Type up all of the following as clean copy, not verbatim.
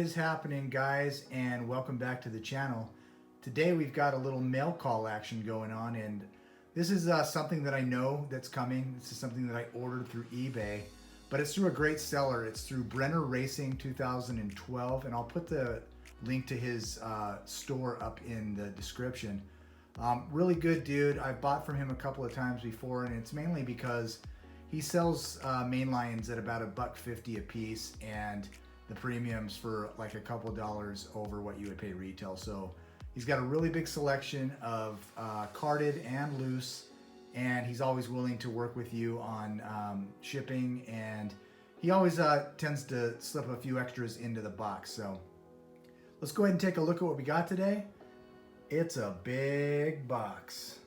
is happening, guys, and welcome back to the channel. Today we've got a little mail call action going on, and this is something that I know that's coming. This is something that I ordered through eBay, but it's through a great seller. It's through BrennerRacing 2012, and I'll put the link to his store up in the description. Really good dude. I've bought from him a couple of times before, and it's mainly because he sells mainlines at about $1.50 a piece, and the premiums for like a couple dollars over what you would pay retail. So he's got a really big selection of carded and loose, and he's always willing to work with you on shipping, and he always tends to slip a few extras into the box. So let's go ahead and take a look at what we got today. It's a big box.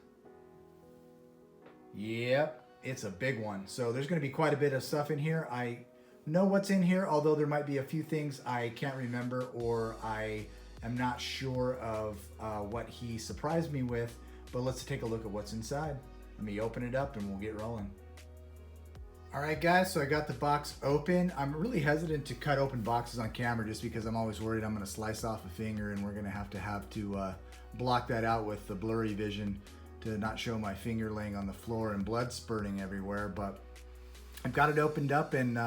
Yep, it's a big one. So there's going to be quite a bit of stuff in here. I know what's in here, although there might be a few things I can't remember, or I am not sure of what he surprised me with. But let's take a look at what's inside. Let me open it up and we'll get rolling. All right, guys, so I got the box open. I'm really hesitant to cut open boxes on camera just because I'm always worried I'm going to slice off a finger, and we're going to have to block that out with the blurry vision to not show my finger laying on the floor and blood spurting everywhere. But I've got it opened up, and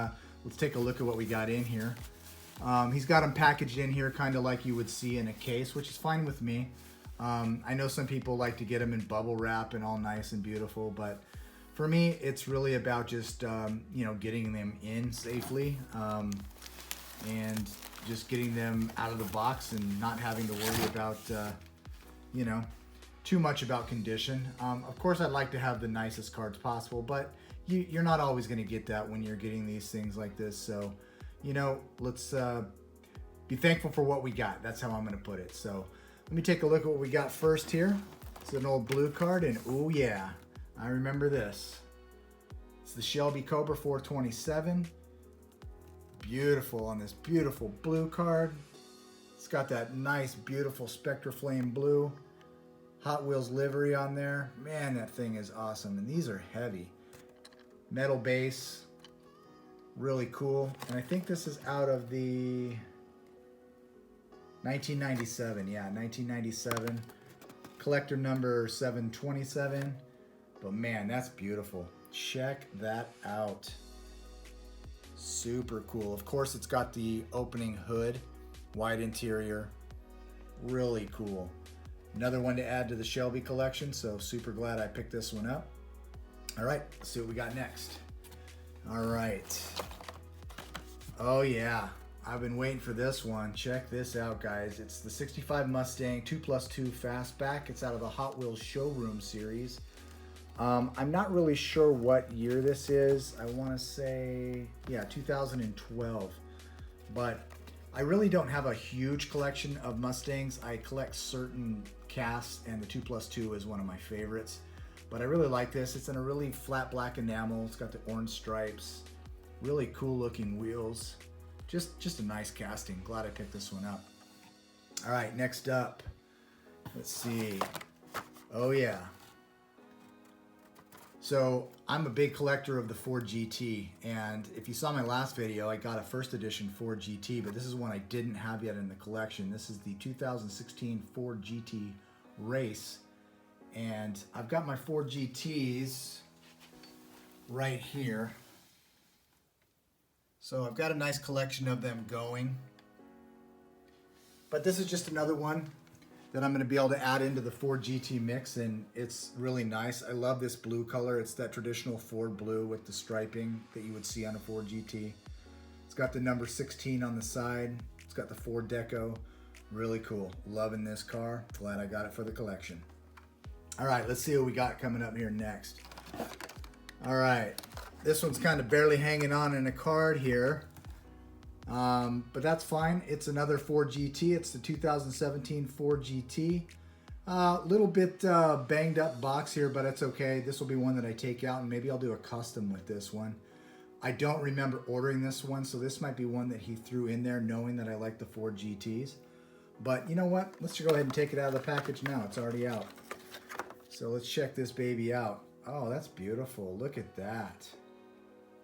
let's take a look at what we got in here. He's got them packaged in here kind of like you would see in a case, which is fine with me. I know some people like to get them in bubble wrap and all nice and beautiful, but for me, it's really about just, you know, getting them in safely and just getting them out of the box and not having to worry about, you know, too much about condition. Of course, I'd like to have the nicest cards possible, but you're not always going to get that when you're getting these things like this. So, you know, let's be thankful for what we got. That's how I'm going to put it. So let me take a look at what we got first here. It's an old blue card, and oh yeah, I remember this. It's the Shelby Cobra 427. Beautiful on this beautiful blue card. It's got that nice, beautiful Spectra Flame blue. Hot Wheels livery on there. Man, that thing is awesome. And these are heavy. Metal base. Really cool. And I think this is out of the 1997. Yeah, 1997. Collector number 727. But man, that's beautiful. Check that out. Super cool. Of course, it's got the opening hood. Wide interior. Really cool. Another one to add to the Shelby collection, so super glad I picked this one up. All right, let's see what we got next. All right. Oh yeah, I've been waiting for this one. Check this out, guys. It's the 65 Mustang 2+2 Fastback. It's out of the Hot Wheels Showroom series. I'm not really sure what year this is. I want to say, yeah, 2012. But I really don't have a huge collection of Mustangs. I collect certain casts, and the 2+2 is one of my favorites. But I really like this. It's in a really flat black enamel. It's got the orange stripes. Really cool looking wheels. Just a nice casting. Glad I picked this one up. All right, next up. Let's see. Oh yeah. So I'm a big collector of the Ford GT, and if you saw my last video, I got a first edition Ford GT, but this is one I didn't have yet in the collection. This is the 2016 Ford GT Race, and I've got my Ford GTs right here. So I've got a nice collection of them going, but this is just another one that I'm going to be able to add into the Ford GT mix, and it's really nice. I love this blue color. It's that traditional Ford blue with the striping that you would see on a Ford GT. It's got the number 16 on the side. It's got the Ford deco. Really cool. Loving this car. Glad I got it for the collection. All right, let's see what we got coming up here next. All right, this one's kind of barely hanging on in a card here. But that's fine. It's another Ford GT. It's the 2017 Ford GT. Little bit banged up box here, but it's okay. This will be one that I take out, and maybe I'll do a custom with this one. I don't remember ordering this one, so this might be one that he threw in there knowing that I like the Ford GTs. But you know what? Let's go ahead and take it out of the package now. It's already out. So let's check this baby out. Oh, that's beautiful. Look at that.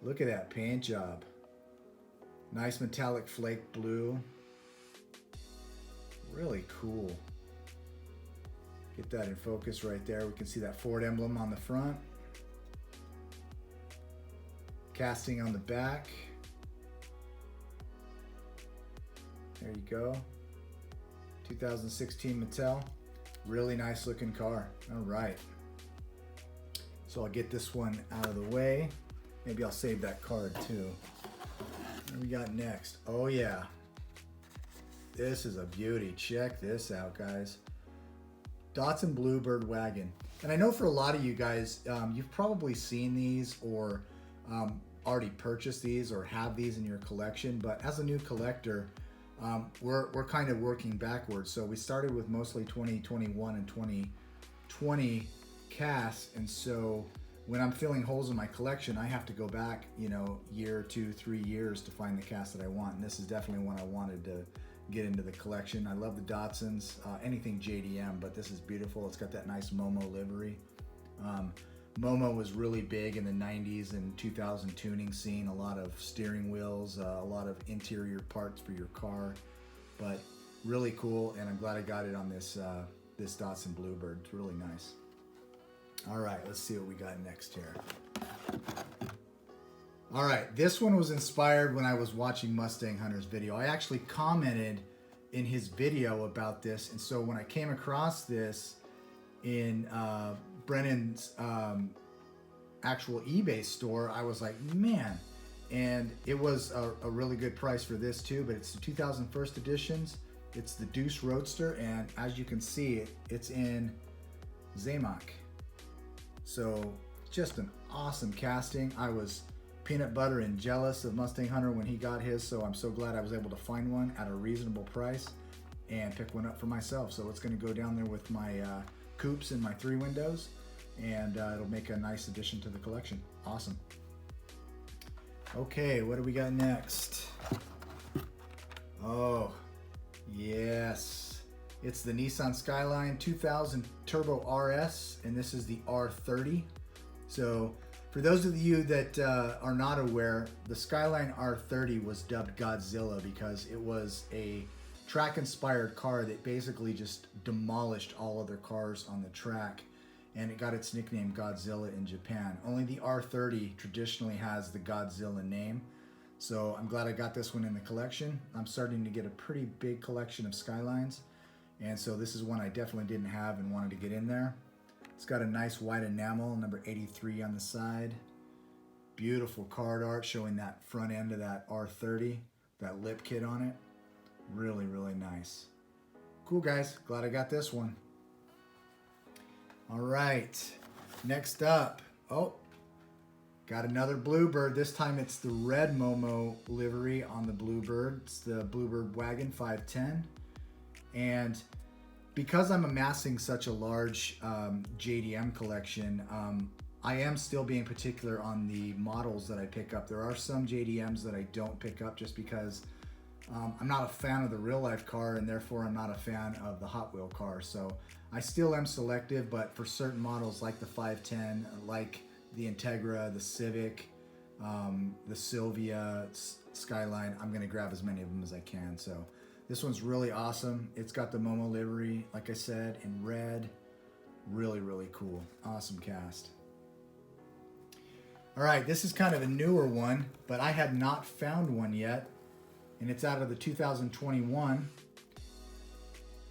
Look at that paint job. Nice metallic flake blue. Really cool. Get that in focus right there. We can see that Ford emblem on the front. Casting on the back. There you go. 2016 Mattel. Really nice looking car. All right. So I'll get this one out of the way. Maybe I'll save that card too. What do we got next? Oh yeah. This is a beauty. Check this out, guys. Datsun Bluebird Wagon. And I know for a lot of you guys, you've probably seen these or already purchased these or have these in your collection. But as a new collector, we're kind of working backwards. So we started with mostly 2021 and 2020 casts. And so when I'm filling holes in my collection, I have to go back, you know, year, 2, 3 years to find the cast that I want. And this is definitely one I wanted to get into the collection. I love the Datsuns, anything JDM, but this is beautiful. It's got that nice Momo livery. Momo was really big in the 90s and 2000 tuning scene. A lot of steering wheels, a lot of interior parts for your car, but really cool. And I'm glad I got it on this this Datsun Bluebird. It's really nice. All right, let's see what we got next here. All right, this one was inspired when I was watching Mustang Hunter's video. I actually commented in his video about this, and so when I came across this in Brennan's actual eBay store, I was like, man. And it was a really good price for this too, but it's the 2001 editions. It's the Deuce Roadster, and as you can see, it's in Zamak. So just an awesome casting. I was peanut butter and jealous of Mustang Hunter when he got his, so I'm so glad I was able to find one at a reasonable price and pick one up for myself. So it's going to go down there with my coupes and my 3 windows, and it'll make a nice addition to the collection. Awesome. Okay, what do we got next? Oh, yes. It's the Nissan Skyline 2000 Turbo RS, and this is the R30. So for those of you that are not aware, the Skyline R30 was dubbed Godzilla because it was a track-inspired car that basically just demolished all other cars on the track, and it got its nickname Godzilla in Japan. Only the R30 traditionally has the Godzilla name, so I'm glad I got this one in the collection. I'm starting to get a pretty big collection of Skylines, and so this is one I definitely didn't have and wanted to get in there. It's got a nice white enamel, number 83 on the side. Beautiful card art showing that front end of that R30, that lip kit on it. Really, really nice. Cool, guys. Glad I got this one. All right. Next up. Oh, got another Bluebird. This time it's the red Momo livery on the Bluebird. It's the Bluebird Wagon 510. And because I'm amassing such a large JDM collection, I am still being particular on the models that I pick up. There are some JDMs that I don't pick up just because I'm not a fan of the real life car, and therefore I'm not a fan of the Hot Wheel car. So I still am selective, but for certain models like the 510, like the Integra, the Civic, the Sylvia, Skyline, I'm gonna grab as many of them as I can. So this one's really awesome. It's got the Momo livery, like I said, in red. Really, really cool. Awesome cast. All right, this is kind of a newer one, but I had not found one yet, and it's out of the 2021.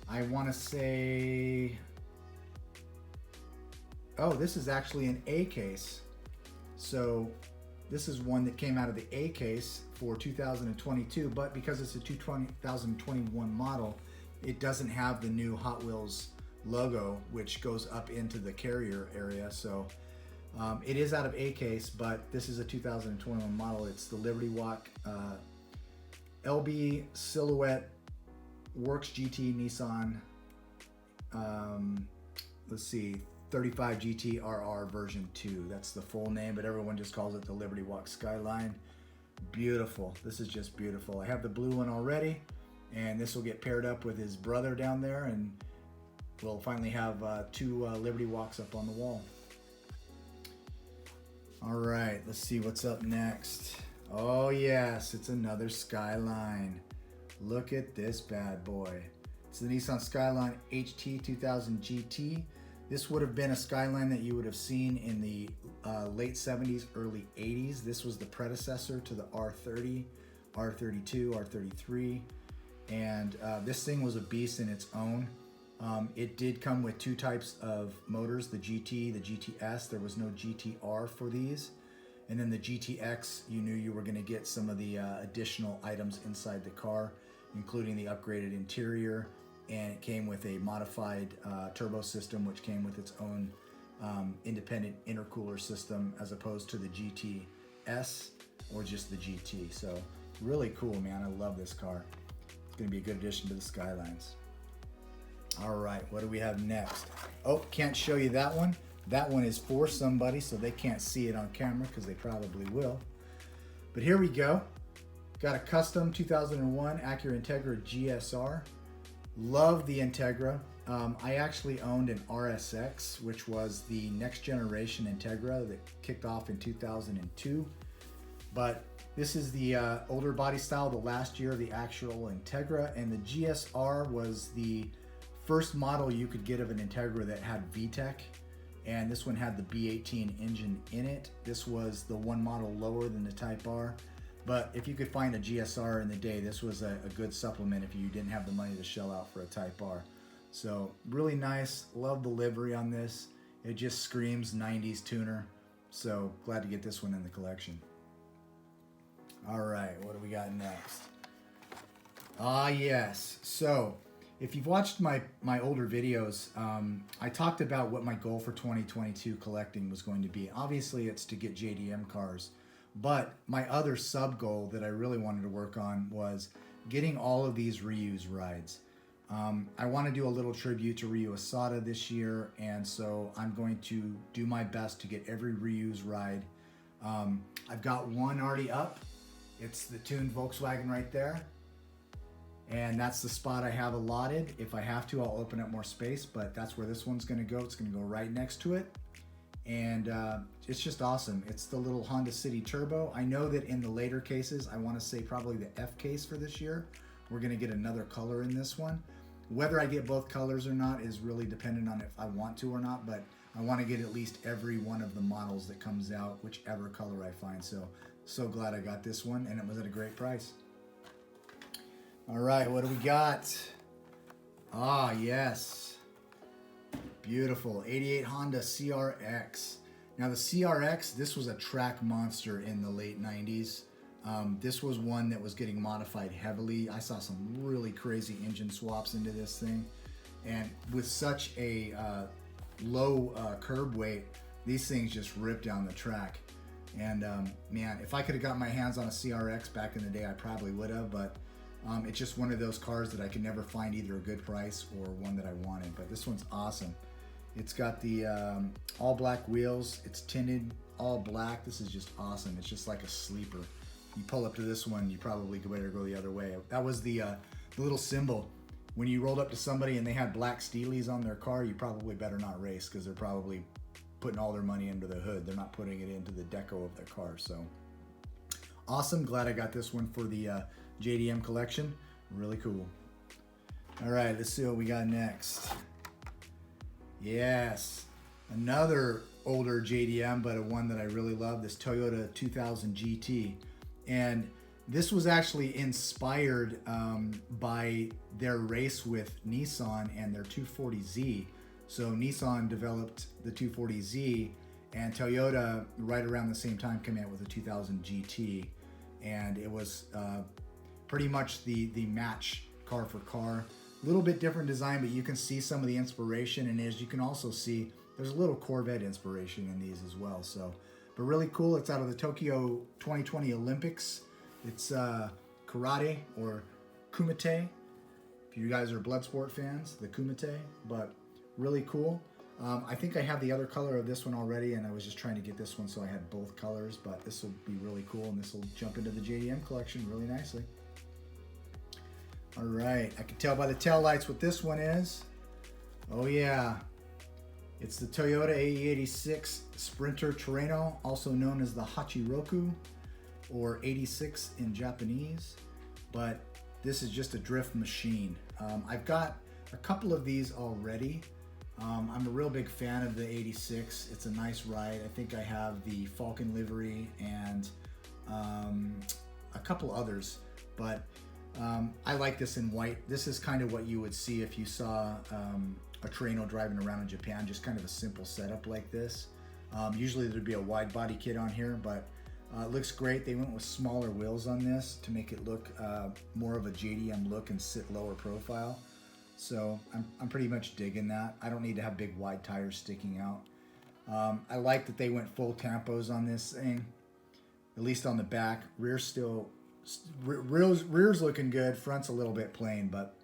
I want to say, oh, this is actually an A case. So this is one that came out of the A case for 2022, but because it's a 2021 model, it doesn't have the new Hot Wheels logo, which goes up into the carrier area. So it is out of A case, but this is a 2021 model. It's the Liberty Walk LB Silhouette Works GT Nissan. Let's see, 35 GT RR version 2. That's the full name, but everyone just calls it the Liberty Walk Skyline. Beautiful. This is just beautiful. I have the blue one already, and this will get paired up with his brother down there, and we'll finally have 2 Liberty Walks up on the wall. All right, let's see what's up next. Oh yes, it's another Skyline. Look at this bad boy. It's the Nissan Skyline HT 2000 GT. This would have been a Skyline that you would have seen in the late 70s, early 80s. This was the predecessor to the R30, R32, R33. And this thing was a beast in its own. It did come with two types of motors, the GT, the GTS. There was no GTR for these. And then the GTX, you knew you were going to get some of the additional items inside the car, including the upgraded interior. And it came with a modified turbo system, which came with its own independent intercooler system, as opposed to the GTS or just the GT. So really cool, man. I love this car. It's going to be a good addition to the Skylines. All right, what do we have next? Oh, can't show you that one. That one is for somebody, so they can't see it on camera because they probably will. But here we go. Got a custom 2001 Acura Integra GSR. Love the Integra. I actually owned an RSX, which was the next generation Integra that kicked off in 2002. But this is the older body style, the last year of the actual Integra, and the GSR was the first model you could get of an Integra that had VTEC, and this one had the B18 engine in it. This was the one model lower than the Type R. But if you could find a GSR in the day, this was a good supplement if you didn't have the money to shell out for a Type R. So really nice. Love the livery on this. It just screams 90s tuner. So glad to get this one in the collection. All right, what do we got next? Ah, yes. So if you've watched my older videos, I talked about what my goal for 2022 collecting was going to be. Obviously, it's to get JDM cars. But my other sub goal that I really wanted to work on was getting all of these reuse rides. I want to do a little tribute to Ryu Asada this year, and so I'm going to do my best to get every reuse ride. I've got one already up. It's the tuned Volkswagen right there. And that's the spot I have allotted. If I have to, I'll open up more space, but that's where this one's gonna go. It's gonna go right next to it. And it's just awesome. It's the little Honda City Turbo. I know that in the later cases, I wanna say probably the F case for this year, we're gonna get another color in this one. Whether I get both colors or not is really dependent on if I want to or not, but I wanna get at least every one of the models that comes out, whichever color I find. So glad I got this one, and it was at a great price. All right, what do we got? Ah, yes. Beautiful, 88 Honda CRX. Now the CRX, this was a track monster in the late 90s. This was one that was getting modified heavily. I saw some really crazy engine swaps into this thing. And with such a low curb weight, these things just rip down the track. And man, if I could have got my hands on a CRX back in the day, I probably would have, but it's just one of those cars that I could never find either a good price or one that I wanted. But this one's awesome. It's got the all black wheels. It's tinted all black. This is just awesome. It's just like a sleeper. You pull up to this one, you probably better go the other way. That was the little symbol. When you rolled up to somebody and they had black Steelies on their car, you probably better not race, because they're probably putting all their money into the hood. They're not putting it into the deco of their car. So awesome. Glad I got this one for the JDM collection. Really cool. All right, let's see what we got next. Yes, another older JDM, but a one that I really love, this Toyota 2000 GT. And this was actually inspired by their race with Nissan and their 240Z. So Nissan developed the 240Z, and Toyota right around the same time came out with a 2000 GT. And it was pretty much the match car for car. A little bit different design, but you can see some of the inspiration, and as you can also see, there's a little Corvette inspiration in these as well. So, but really cool. It's out of the Tokyo 2020 Olympics. It's karate or kumite. If you guys are Bloodsport fans, the kumite, but really cool. I think I have the other color of this one already, and I was just trying to get this one so I had both colors, but this will be really cool, and this will jump into the JDM collection really nicely. All right, I can tell by the tail lights what this one is. Oh yeah, it's the Toyota AE86 Sprinter Terreno, also known as the Hachiroku, or 86 in Japanese, but this is just a drift machine. I've got a couple of these already. I'm a real big fan of the 86. It's a nice ride. I think I have the Vulcan livery and a couple others, but I like this in white. This is kind of what you would see if you saw a Terreno driving around in Japan, just kind of a simple setup like this. Usually there'd be a wide body kit on here, but it looks great. They went with smaller wheels on this to make it look more of a JDM look and sit lower profile. So I'm pretty much digging that. I don't need to have big wide tires sticking out. I like that they went full tampos on this thing, at least on the back. Rear's looking good. Front's a little bit plain, but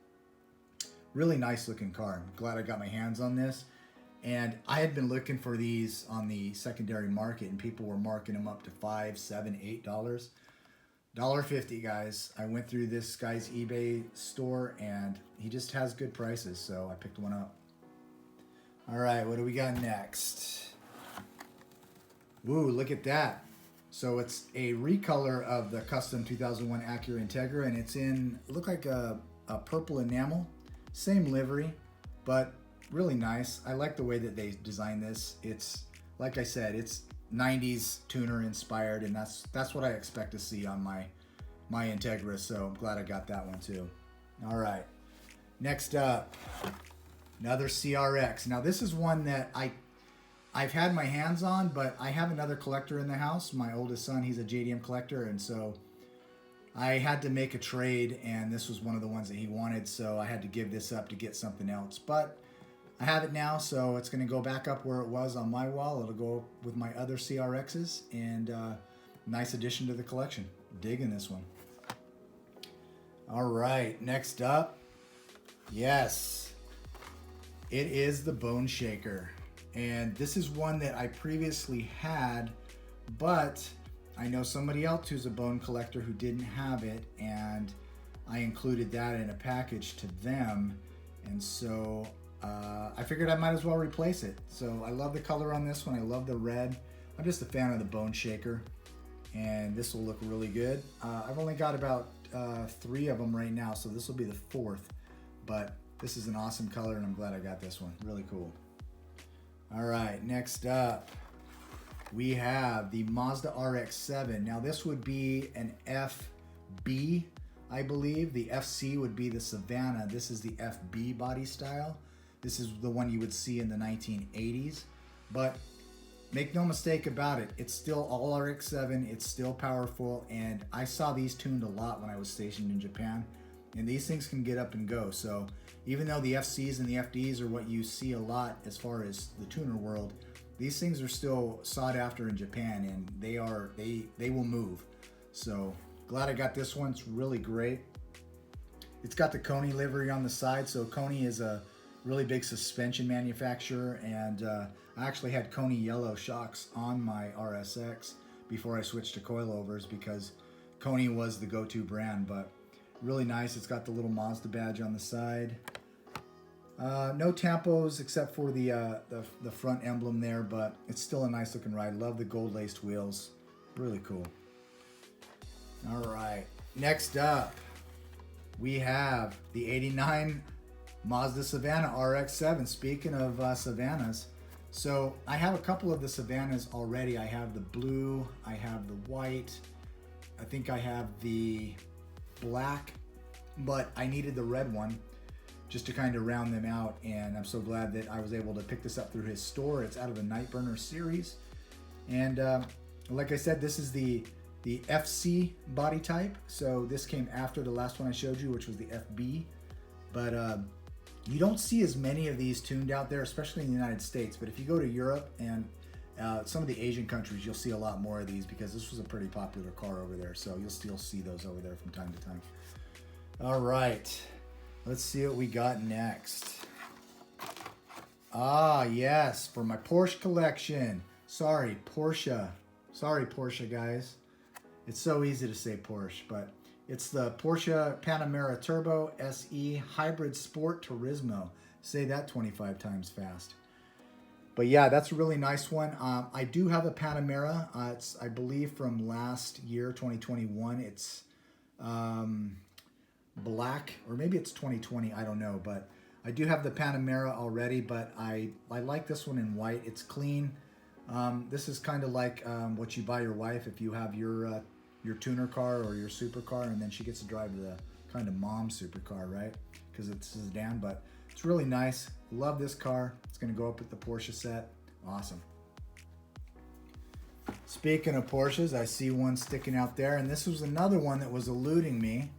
really nice looking car. I'm glad I got my hands on this. And I had been looking for these on the secondary market, and people were marking them up to $5, $7, $8. $1.50, guys. I went through this guy's eBay store, and he just has good prices, so I picked one up. All right, what do we got next? Woo, look at that. So it's a recolor of the custom 2001 Acura Integra, and it's in, look like a purple enamel. Same livery, but really nice. I like the way that they designed this. It's, like I said, it's 90s tuner inspired, and that's what I expect to see on my Integra, so I'm glad I got that one too. All right, next up, another CRX. Now this is one that I've had my hands on, but I have another collector in the house. My oldest son, he's a JDM collector, and so I had to make a trade, and this was one of the ones that he wanted, so I had to give this up to get something else. But I have it now, so it's going to go back up where it was on my wall. It'll go with my other CRXs, and nice addition to the collection. Digging this one. All right, next up, yes, it is the Bone Shaker. And this is one that I previously had, but I know somebody else who's a bone collector who didn't have it, and I included that in a package to them. And so I figured I might as well replace it. So I love the color on this one. I love the red. I'm just a fan of the Bone Shaker, and this will look really good. I've only got about 3 of them right now, so this will be the 4th, but this is an awesome color, and I'm glad I got this one. Really cool. All right, next up, we have the Mazda Rx7. Now this would be an FB, I believe. The FC would be the Savannah. This is the FB body style. This is the one you would see in the 1980s, but make no mistake about it, it's still all RX-7, it's still powerful, and I saw these tuned a lot when I was stationed in Japan, and these things can get up and go. So even though the FCs and the FDs are what you see a lot as far as the tuner world, these things are still sought after in Japan, and they will move. So glad I got this one. It's really great. It's got the Koni livery on the side. So Koni is a really big suspension manufacturer, and I actually had Koni yellow shocks on my RSX before I switched to coilovers because Koni was the go-to brand. But really nice. It's got the little Mazda badge on the side. No tampos except for the front emblem there, but it's still a nice looking ride. Love the gold laced wheels. Really cool. All right, next up we have the 89 Mazda Savannah Rx7. Speaking of Savannahs, so I have a couple of the Savannahs already. I have the blue, I have the white, I think I have the black, but I needed the red one just to kind of round them out, and I'm so glad that I was able to pick this up through his store. It's out of the Nightburner series, and like I said, this is the FC body type, so this came after the last one I showed you, which was the FB, but you don't see as many of these tuned out there, especially in the United States, but if you go to Europe and some of the Asian countries, you'll see a lot more of these because this was a pretty popular car over there, so you'll still see those over there from time to time. All right, let's see what we got next. Ah, yes, for my Porsche collection. Sorry, Porsche, guys. It's so easy to say Porsche, but it's the Porsche Panamera Turbo SE Hybrid Sport Turismo. Say that 25 times fast. But yeah, that's a really nice one. I do have a Panamera. It's, I believe, from last year, 2021. It's black, or maybe it's 2020, I don't know, but I do have the Panamera already, but I like this one in white. It's clean. This is kind of like what you buy your wife if you have your tuner car or your supercar, and then she gets to drive the kind of mom supercar, right? Because it's a sedan, but it's really nice. Love this car. It's going to go up with the Porsche set. Awesome. Speaking of Porsches, I see one sticking out there, and this was another one that was eluding me.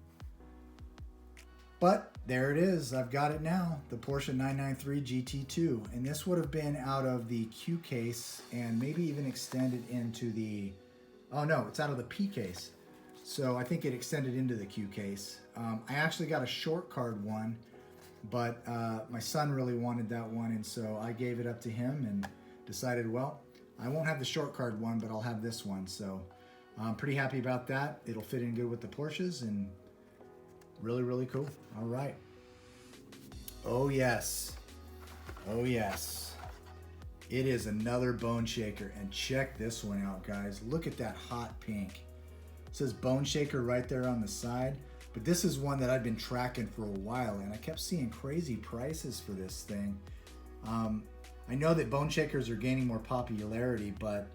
But there it is. I've got it now. The Porsche 993 GT2. And this would have been out of the Q case and maybe even extended into the... Oh no, it's out of the P case. So I think it extended into the Q case. I actually got a short card one, but my son really wanted that one, and so I gave it up to him and decided, well, I won't have the short card one, but I'll have this one. So I'm pretty happy about that. It'll fit in good with the Porsches, and really, really cool. All right. Oh, yes. Oh, yes. It is another bone shaker. And check this one out, guys. Look at that hot pink. It says bone shaker right there on the side. But this is one that I've been tracking for a while, and I kept seeing crazy prices for this thing. I know that bone shakers are gaining more popularity, but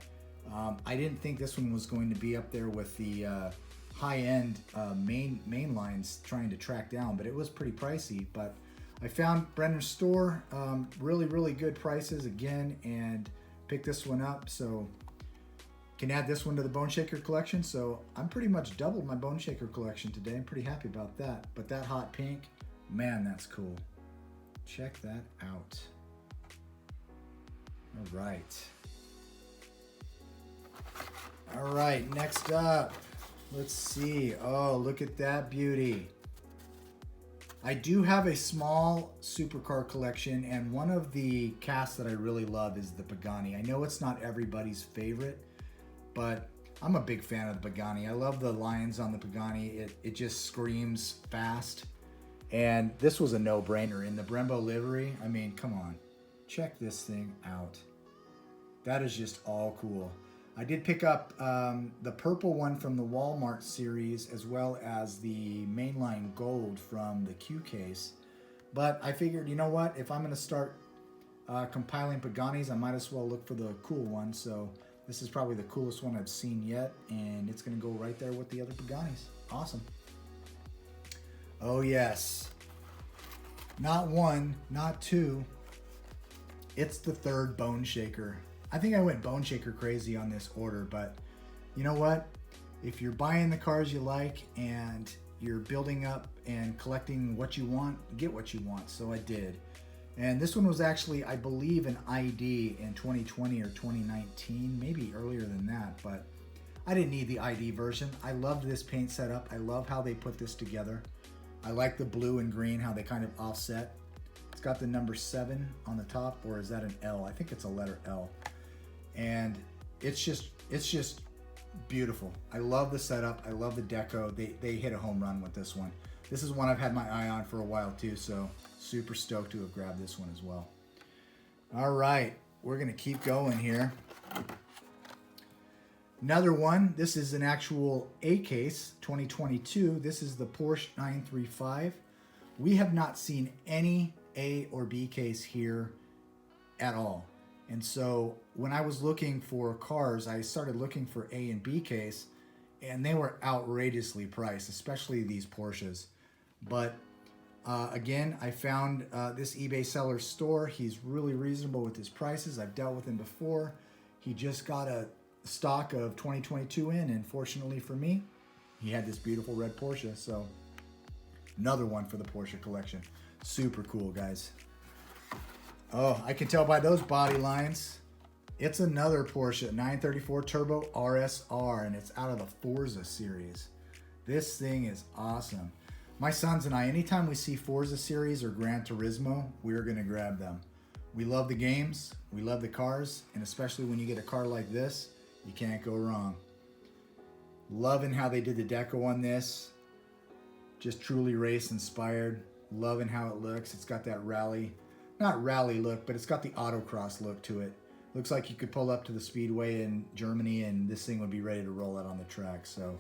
I didn't think this one was going to be up there with the high-end main lines trying to track down, but it was pretty pricey. But I found Brenner's store, really, really good prices again, and picked this one up. So can add this one to the bone shaker collection. So I'm pretty much doubled my bone shaker collection today. I'm pretty happy about that. But that hot pink, man, that's cool. Check that out. All right. All right, next up, let's see. Oh, look at that beauty. I do have a small supercar collection, and one of the casts that I really love is the Pagani. I know it's not everybody's favorite, but I'm a big fan of the Pagani. I love the lines on the Pagani. It just screams fast. And this was a no-brainer in the Brembo livery. I mean, come on. Check this thing out. That is just all cool. I did pick up the purple one from the Walmart series, as well as the mainline gold from the Q case. But I figured, you know what? If I'm going to start compiling Paganis, I might as well look for the cool one. So this is probably the coolest one I've seen yet, and it's going to go right there with the other Paganis. Awesome. Oh, yes. Not one, not two. It's the third bone shaker. I think I went bone shaker crazy on this order, but you know what? If you're buying the cars you like and you're building up and collecting what you want, get what you want. So I did. And this one was actually, I believe, an ID in 2020 or 2019, maybe earlier than that, but I didn't need the ID version. I loved this paint setup. I love how they put this together. I like the blue and green, how they kind of offset. It's got the number 7 on the top, or is that an L? I think it's a letter L. And it's just beautiful. I love the setup. I love the deco. They hit a home run with this one. This is one I've had my eye on for a while too, so super stoked to have grabbed this one as well. All right, we're gonna keep going here. Another one, this is an actual A case, 2022. This is the Porsche 935. We have not seen any A or B case here at all. And so when I was looking for cars, I started looking for A and B case, and they were outrageously priced, especially these Porsches. But again, I found this eBay seller's store. He's really reasonable with his prices. I've dealt with him before. He just got a stock of 2022 in, and fortunately for me, he had this beautiful red Porsche. So another one for the Porsche collection. Super cool, guys. Oh, I can tell by those body lines. It's another Porsche 934 Turbo RSR, and it's out of the Forza series. This thing is awesome. My sons and I, anytime we see Forza series or Gran Turismo, we're going to grab them. We love the games, we love the cars, and especially when you get a car like this, you can't go wrong. Loving how they did the deco on this. Just truly race inspired. Loving how it looks. It's got that not rally look, but it's got the autocross look to it. Looks like you could pull up to the speedway in Germany and this thing would be ready to roll out on the track. So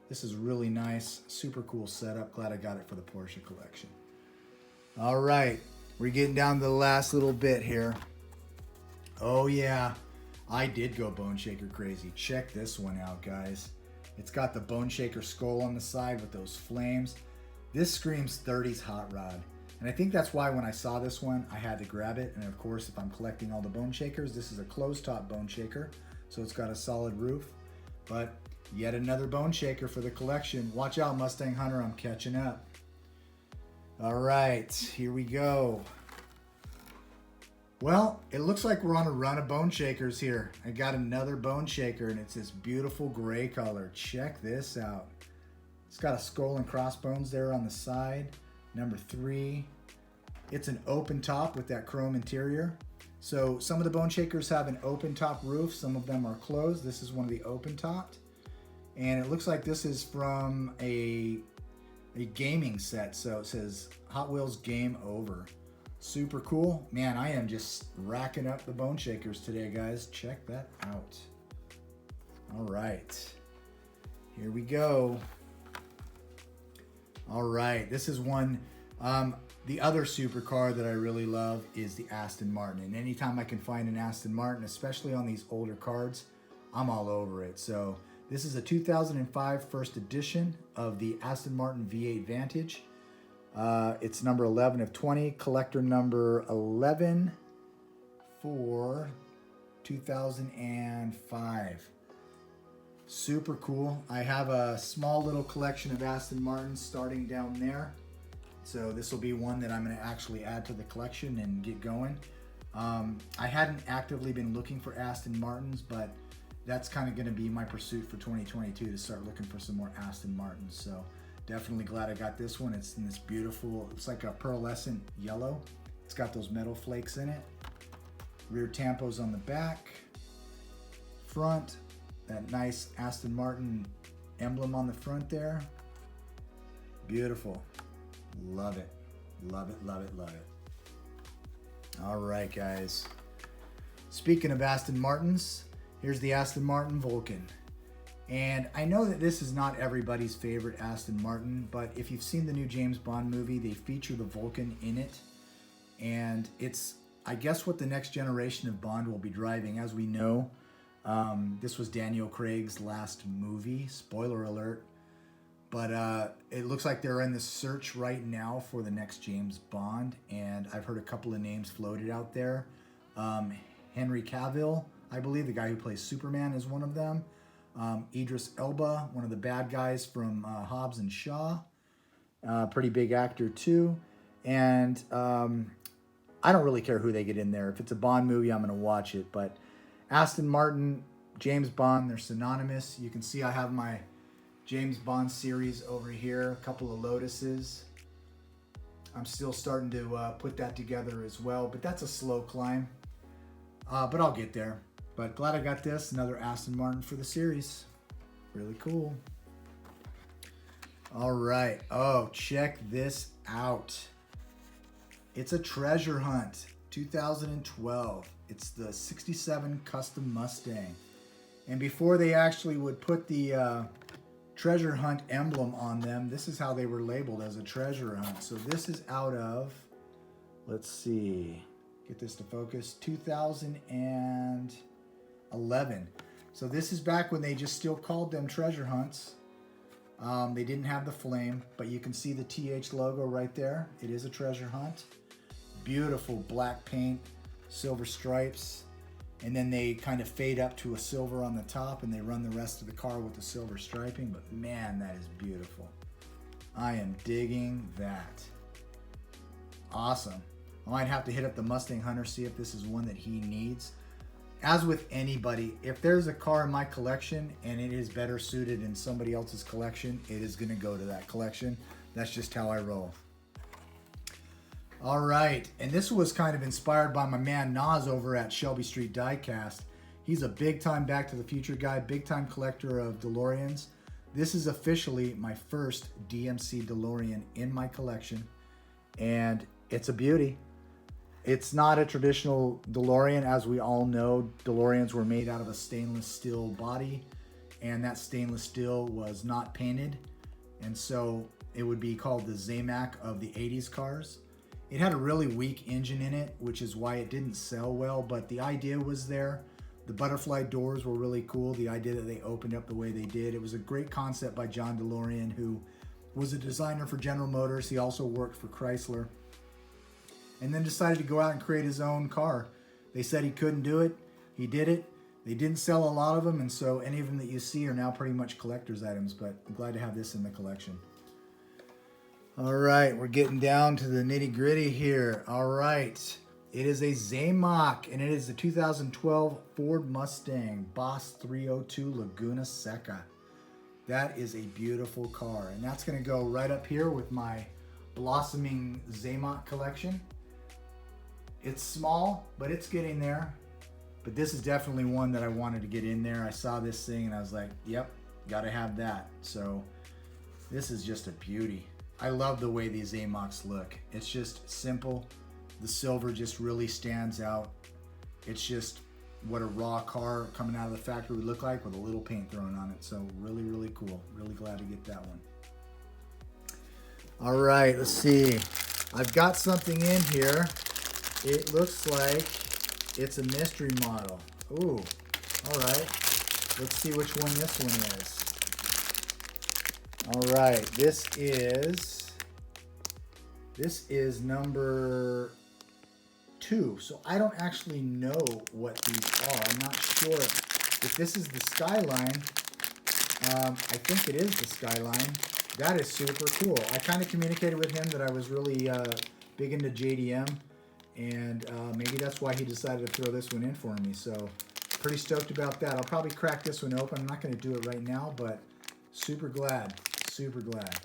This is really nice, super cool setup. Glad I got it for the Porsche collection. All right, we're getting down to the last little bit here. Oh yeah, I did go Bone Shaker crazy. Check this one out, guys. It's got the Bone Shaker skull on the side with those flames. This screams 30s hot rod. And I think that's why when I saw this one, I had to grab it. And of course, if I'm collecting all the Bone Shakers, this is a closed top Bone Shaker. So it's got a solid roof. But yet another Bone Shaker for the collection. Watch out, Mustang Hunter, I'm catching up. All right, here we go. Well, it looks like we're on a run of Bone Shakers here. I got another Bone Shaker, and it's this beautiful gray color. Check this out. It's got a skull and crossbones there on the side. Number 3. It's an open top with that chrome interior. So some of the Bone Shakers have an open top roof. Some of them are closed. This is one of the open topped. And it looks like this is from a gaming set. So it says Hot Wheels Game Over. Super cool. Man, I am just racking up the Bone Shakers today, guys. Check that out. All right. Here we go. All right. This is one. The other supercar that I really love is the Aston Martin. And anytime I can find an Aston Martin, especially on these older cards, I'm all over it. So this is a 2005 first edition of the Aston Martin V8 Vantage. It's number 11 of 20, collector number 11 for 2005. Super cool. I have a small little collection of Aston Martins starting down there. So this will be one that I'm going to actually add to the collection and get going. I hadn't actively been looking for Aston Martins, but that's kind of going to be my pursuit for 2022 to start looking for some more Aston Martins. So definitely glad I got this one. It's in this beautiful, it's like a pearlescent yellow. It's got those metal flakes in it. Rear tampos on the back. Front, that nice Aston Martin emblem on the front there. Beautiful. Love it. Love it, love it, love it. All right, guys. Speaking of Aston Martins, here's the Aston Martin Vulcan. And I know that this is not everybody's favorite Aston Martin, but if you've seen the new James Bond movie, they feature the Vulcan in it. And it's, I guess, what the next generation of Bond will be driving. As we know, this was Daniel Craig's last movie, spoiler alert. But it looks like they're in the search right now for the next James Bond. And I've heard a couple of names floated out there. Henry Cavill, I believe, the guy who plays Superman, is one of them. Idris Elba, one of the bad guys from Hobbs and Shaw. Pretty big actor too. And I don't really care who they get in there. If it's a Bond movie, I'm going to watch it. But Aston Martin, James Bond, they're synonymous. You can see I have my James Bond series over here, a couple of Lotuses. I'm still starting to put that together as well, but that's a slow climb. But I'll get there. But glad I got this, another Aston Martin for the series. Really cool. All right. Oh, check this out. It's a treasure hunt, 2012. It's the 67 Custom Mustang. And before they actually would put the treasure hunt emblem on them, this is how they were labeled, as a treasure hunt. So this is out of, let's see, get this to focus, 2011. So this is back when they just still called them treasure hunts. They didn't have the flame, but you can see the TH logo right there. It is a treasure hunt. Beautiful black paint, silver stripes, and then they kind of fade up to a silver on the top, and they run the rest of the car with the silver striping. But man, that is beautiful. I am digging that. Awesome. I might have to hit up the Mustang Hunter, see if this is one that he needs. As with anybody, if there's a car in my collection and it is better suited in somebody else's collection, it is going to go to that collection. That's just how I roll. All right, and this was kind of inspired by my man Nas over at Shelby Street Diecast. He's a big-time Back to the Future guy, big-time collector of DeLoreans. This is officially my first DMC Delorean in my collection, and it's a beauty. It's not a traditional DeLorean. As we all know, DeLoreans were made out of a stainless steel body, and that stainless steel was not painted, and so it would be called the Zamac of the 80s cars. It had a really weak engine in it, which is why it didn't sell well, but the idea was there. The butterfly doors were really cool. The idea that they opened up the way they did. It was a great concept by John DeLorean, who was a designer for General Motors. He also worked for Chrysler, and then decided to go out and create his own car. They said he couldn't do it. He did it. They didn't sell a lot of them, and so any of them that you see are now pretty much collector's items, but I'm glad to have this in the collection. All right, we're getting down to the nitty gritty here. All right, it is a Zamac, and it is the 2012 Ford Mustang Boss 302 Laguna Seca. That is a beautiful car, and that's gonna go right up here with my blossoming Zamac collection. It's small, but it's getting there. But this is definitely one that I wanted to get in there. I saw this thing and I was like, yep, gotta have that. So this is just a beauty. I love the way these Zamacs look. It's just simple. The silver just really stands out. It's just what a raw car coming out of the factory would look like with a little paint thrown on it. So really, really cool. Really glad to get that one. All right, let's see. I've got something in here. It looks like it's a mystery model. Ooh, all right. Let's see which one this one is. All right, this is number 2. So I don't actually know what these are. I'm not sure if this is the Skyline. I think it is the Skyline. That is super cool. I kind of communicated with him that I was really big into JDM, and maybe that's why he decided to throw this one in for me. So pretty stoked about that. I'll probably crack this one open. I'm not going to do it right now, but super glad. Super glad.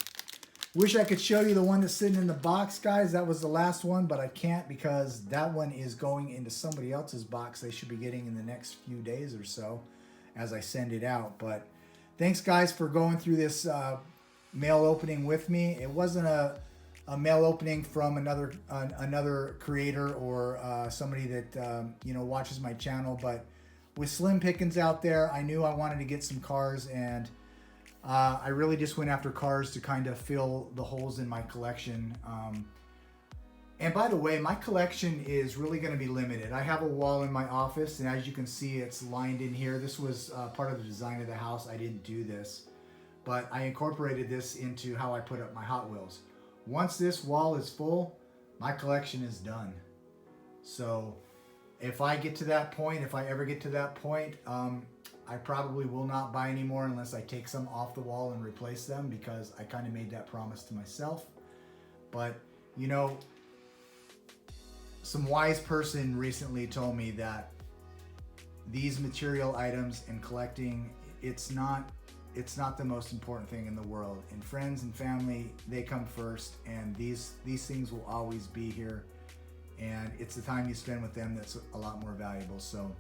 Wish I could show you the one that's sitting in the box, guys. That was the last one, but I can't because that one is going into somebody else's box they should be getting in the next few days or so as I send it out. But thanks, guys, for going through this mail opening with me. It wasn't a mail opening from another creator or somebody that watches my channel, but with slim pickings out there, I knew I wanted to get some cars, and I really just went after cars to kind of fill the holes in my collection. And by the way, my collection is really going to be limited. I have a wall in my office, and as you can see, it's lined in here. This was part of the design of the house. I didn't do this, but I incorporated this into how I put up my Hot Wheels. Once this wall is full, my collection is done. So if I get to that point, if I ever get to that point, I probably will not buy any more unless I take some off the wall and replace them, because I kind of made that promise to myself. But, you know, some wise person recently told me that these material items and collecting, it's not the most important thing in the world. And friends and family, they come first, and these things will always be here. And it's the time you spend with them that's a lot more valuable. So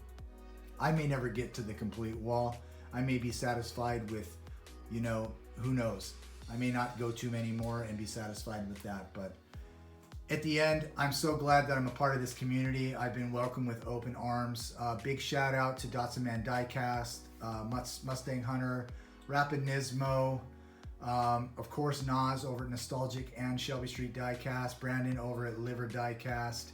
I may never get to the complete wall. I may be satisfied with, who knows? I may not go too many more and be satisfied with that. But at the end, I'm so glad that I'm a part of this community. I've been welcomed with open arms. Big shout out to Datsun Man Diecast, Mustang Hunter, Rapid Nismo, of course Nas over at Nostalgic and Shelby Street Diecast, Brandon over at Liver Diecast.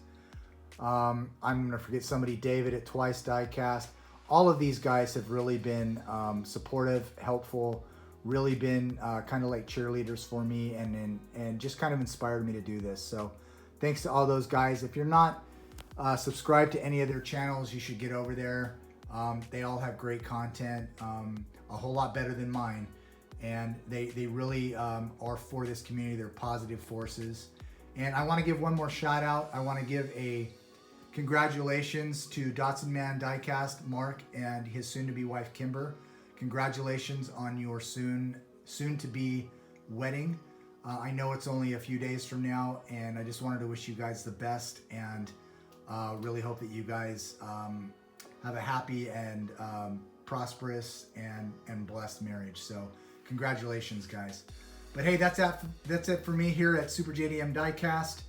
I'm going to forget somebody, David at Twice Diecast. All of these guys have really been supportive, helpful, really been kind of like cheerleaders for me, and just kind of inspired me to do this. So thanks to all those guys. If you're not subscribed to any of their channels, you should get over there. They all have great content, a whole lot better than mine. And they really are for this community. They're positive forces. And I want to give one more shout out. I want to give a congratulations to Datsun Man Diecast, Mark, and his soon-to-be wife, Kimber. Congratulations on your soon-to-be wedding. I know it's only a few days from now, and I just wanted to wish you guys the best, and really hope that you guys have a happy and prosperous and blessed marriage. So congratulations, guys. But hey, that's it for me here at Super JDM Diecast.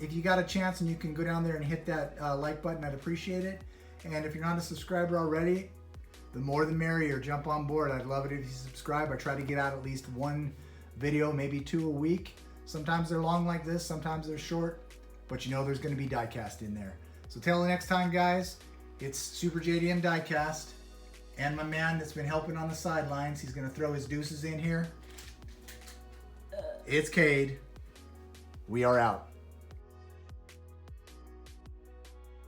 If you got a chance and you can go down there and hit that like button, I'd appreciate it. And if you're not a subscriber already, the more the merrier. Jump on board. I'd love it if you subscribe. I try to get out at least one video, maybe 2 a week. Sometimes they're long like this, sometimes they're short, but you know there's going to be diecast in there. So till the next time, guys, it's Super JDM Diecast and my man that's been helping on the sidelines. He's going to throw his deuces in here. It's Cade. We are out.